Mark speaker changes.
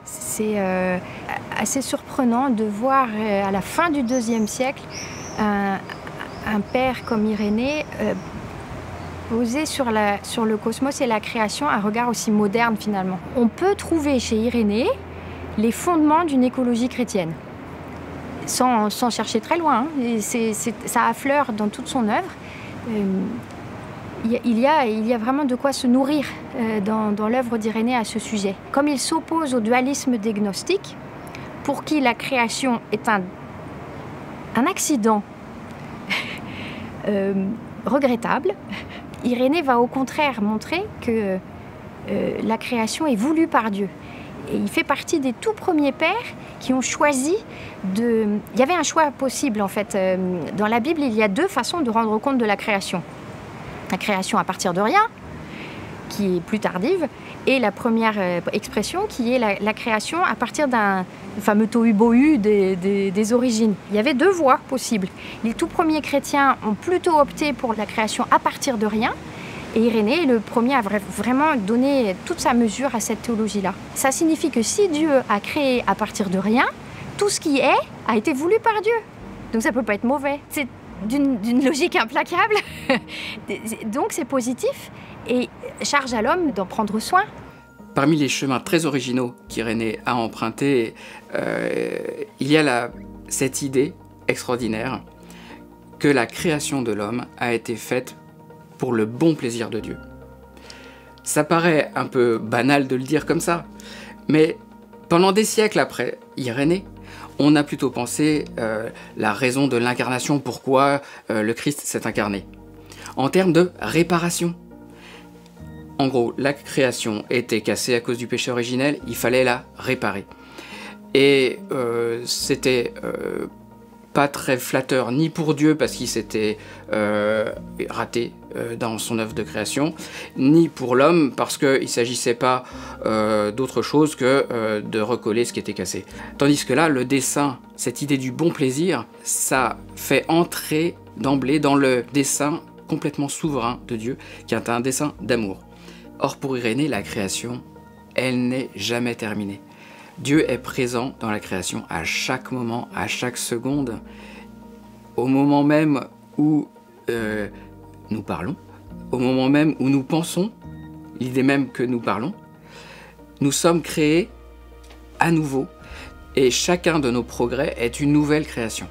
Speaker 1: C'est assez surprenant de voir à la fin du IIe siècle un père comme Irénée poser sur le cosmos et la création un regard aussi moderne finalement. On peut trouver chez Irénée les fondements d'une écologie chrétienne, sans chercher très loin. Hein. Ça affleure dans toute son œuvre. Il y a vraiment de quoi se nourrir dans l'œuvre d'Irénée à ce sujet. Comme il s'oppose au dualisme des gnostiques, pour qui la création est un accident regrettable, Irénée va au contraire montrer que la création est voulue par Dieu. Et il fait partie des tout premiers pères qui ont choisi de... Il y avait un choix possible en fait. Dans la Bible, il y a deux façons de rendre compte de la création. La création à partir de rien, qui est plus tardive, et la première expression qui est la création à partir d'un fameux tohu-bohu des origines. Il y avait deux voies possibles. Les tout premiers chrétiens ont plutôt opté pour la création à partir de rien, et Irénée est le premier à vraiment donner toute sa mesure à cette théologie-là. Ça signifie que si Dieu a créé à partir de rien, tout ce qui est a été voulu par Dieu. Donc ça ne peut pas être mauvais. C'est d'une logique implacable. Donc c'est positif et charge à l'homme d'en prendre soin.
Speaker 2: Parmi les chemins très originaux qu'Irénée a empruntés, il y a cette idée extraordinaire que la création de l'homme a été faite pour le bon plaisir de Dieu. Ça paraît un peu banal de le dire comme ça, mais pendant des siècles après Irénée, on a plutôt pensé la raison de l'incarnation, pourquoi le Christ s'est incarné, en termes de réparation. En gros, la création était cassée à cause du péché originel, il fallait la réparer. Et c'était pas très flatteur ni pour Dieu parce qu'il s'était raté dans son œuvre de création, ni pour l'homme parce qu'il ne s'agissait pas d'autre chose que de recoller ce qui était cassé. Tandis que là, le dessein, cette idée du bon plaisir, ça fait entrer d'emblée dans le dessein complètement souverain de Dieu, qui est un dessein d'amour. Or pour Irénée, la création, elle n'est jamais terminée. Dieu est présent dans la création à chaque moment, à chaque seconde, au moment même où nous parlons, au moment même où nous pensons, l'idée même que nous parlons. Nous sommes créés à nouveau et chacun de nos progrès est une nouvelle création.